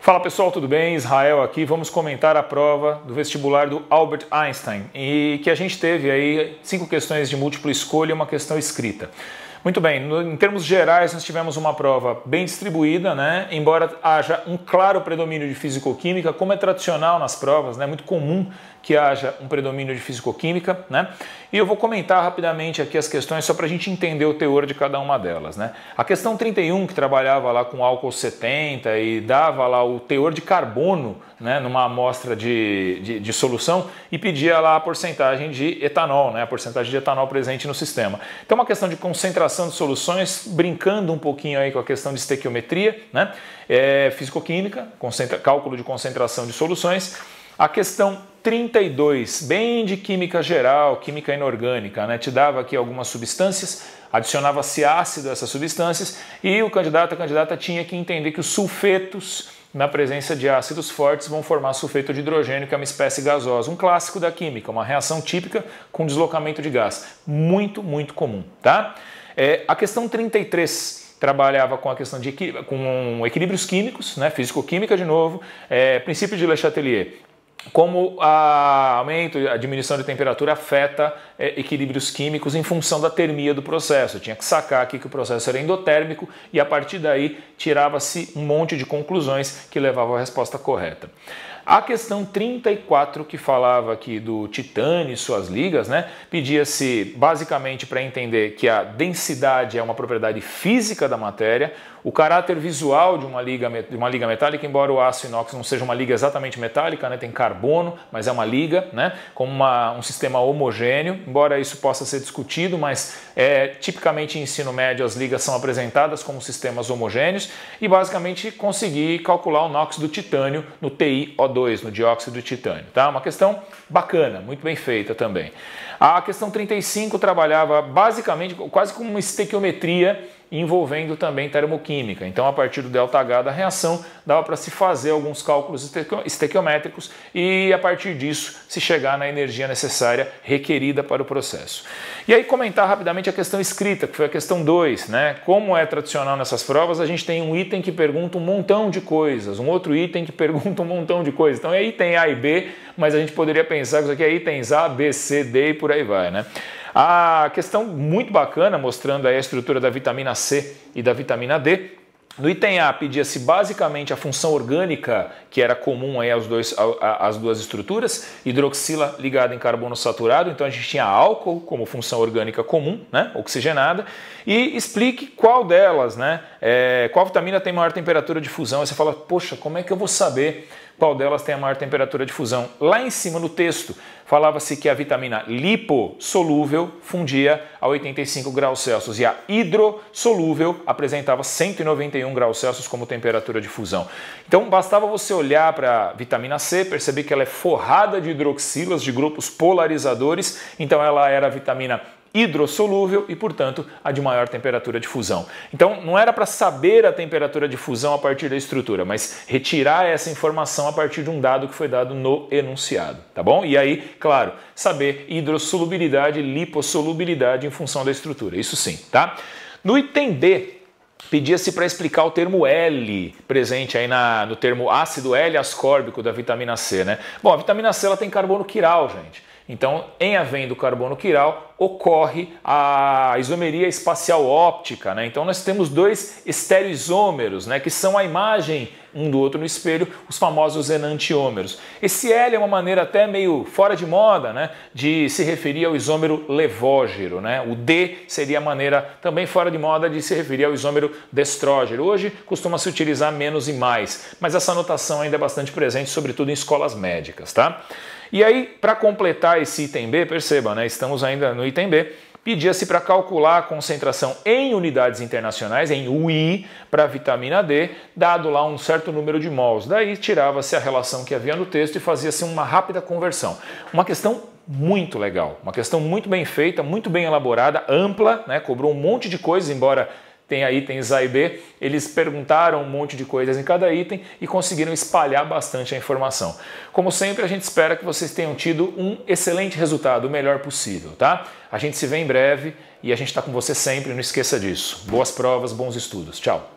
Fala pessoal, tudo bem? Israel aqui. Vamos comentar a prova do vestibular do Albert Einstein e que a gente teve aí 5 questões de múltipla escolha e uma questão escrita. Muito bem, em termos gerais nós tivemos uma prova bem distribuída, né? Embora haja um claro predomínio de fisicoquímica, como é tradicional nas provas, né? Muito comum que haja um predomínio de fisicoquímica, né? E eu vou comentar rapidamente aqui as questões só para a gente entender o teor de cada uma delas, né? A questão 31, que trabalhava lá com álcool 70 e dava lá o teor de carbono, né, numa amostra de solução e pedia lá a porcentagem de etanol, né, a porcentagem de etanol presente no sistema. Então uma questão de concentração de soluções, brincando um pouquinho aí com a questão de estequiometria, né, fisicoquímica, cálculo de concentração de soluções. A questão 32, bem de química geral, química inorgânica, né? Te dava aqui algumas substâncias, adicionava-se ácido a essas substâncias e o candidato, a candidata tinha que entender que os sulfetos, na presença de ácidos fortes, vão formar sulfeto de hidrogênio, que é uma espécie gasosa, um clássico da química, uma reação típica com deslocamento de gás, muito comum, tá? A questão 33 trabalhava com a questão de com equilíbrios químicos, né? Físico-química de novo, princípio de Le Chatelier. Como a diminuição de temperatura afeta equilíbrios químicos em função da termia do processo. Eu tinha que sacar aqui que o processo era endotérmico e a partir daí tirava-se um monte de conclusões que levavam à resposta correta. A questão 34, que falava aqui do titânio e suas ligas, né, pedia-se basicamente para entender que a densidade é uma propriedade física da matéria, o caráter visual de uma liga metálica, embora o aço inox não seja uma liga exatamente metálica, né, tem carbono, mas é uma liga, né, como um sistema homogêneo, embora isso possa ser discutido, mas tipicamente em ensino médio as ligas são apresentadas como sistemas homogêneos e basicamente conseguir calcular o NOx do titânio no TiO2, no dióxido de titânio. Tá? Uma questão bacana, muito bem feita também. A questão 35 trabalhava basicamente quase como uma estequiometria envolvendo também termoquímica. Então, a partir do ΔH da reação, dava para se fazer alguns cálculos estequiométricos e, a partir disso, se chegar na energia necessária requerida para o processo. E aí, comentar rapidamente a questão escrita, que foi a questão 2, né? Como é tradicional nessas provas, a gente tem um item que pergunta um montão de coisas, um outro item que pergunta um montão de coisas. Então, é item A e B, mas a gente poderia pensar que isso aqui é itens A, B, C, D e por aí vai, né? A questão muito bacana, mostrando aí a estrutura da vitamina C e da vitamina D. No item A pedia-se basicamente a função orgânica, que era comum aí às duas estruturas, hidroxila ligada em carbono saturado, então a gente tinha álcool como função orgânica comum, né, oxigenada, e explique qual delas, né, qual vitamina tem maior temperatura de fusão. Aí você fala, poxa, como é que eu vou saber qual delas tem a maior temperatura de fusão? Lá em cima no texto falava-se que a vitamina lipossolúvel fundia a 85 graus Celsius e a hidrossolúvel apresentava 191 graus Celsius como temperatura de fusão. Então bastava você olhar para a vitamina C, perceber que ela é forrada de hidroxilas de grupos polarizadores, então ela era a vitamina hidrossolúvel e, portanto, a de maior temperatura de fusão. Então, não era para saber a temperatura de fusão a partir da estrutura, mas retirar essa informação a partir de um dado que foi dado no enunciado, tá bom? E aí, claro, saber hidrossolubilidade e lipossolubilidade em função da estrutura, isso sim, tá? No item B, pedia-se para explicar o termo L presente aí no termo ácido L-ascórbico da vitamina C, né? Bom, a vitamina C ela tem carbono quiral, gente. Então, em havendo carbono quiral, ocorre a isomeria espacial óptica, né? Então, nós temos dois estereoisômeros, né? Que são a imagem um do outro no espelho, os famosos enantiômeros. Esse L é uma maneira até meio fora de moda, né? De se referir ao isômero levógero, né? O D seria a maneira também fora de moda de se referir ao isômero destrógero. Hoje costuma-se utilizar menos e mais, mas essa notação ainda é bastante presente, sobretudo em escolas médicas, tá? E aí, para completar esse item B, perceba, né, estamos ainda no item B, pedia-se para calcular a concentração em unidades internacionais, em UI, para a vitamina D, dado lá um certo número de mols. Daí tirava-se a relação que havia no texto e fazia-se uma rápida conversão. Uma questão muito legal, uma questão muito bem feita, muito bem elaborada, ampla, né, cobrou um monte de coisas, embora tenha itens A e B, eles perguntaram um monte de coisas em cada item e conseguiram espalhar bastante a informação. Como sempre, a gente espera que vocês tenham tido um excelente resultado, o melhor possível, tá? A gente se vê em breve e a gente está com você sempre, não esqueça disso. Boas provas, bons estudos. Tchau!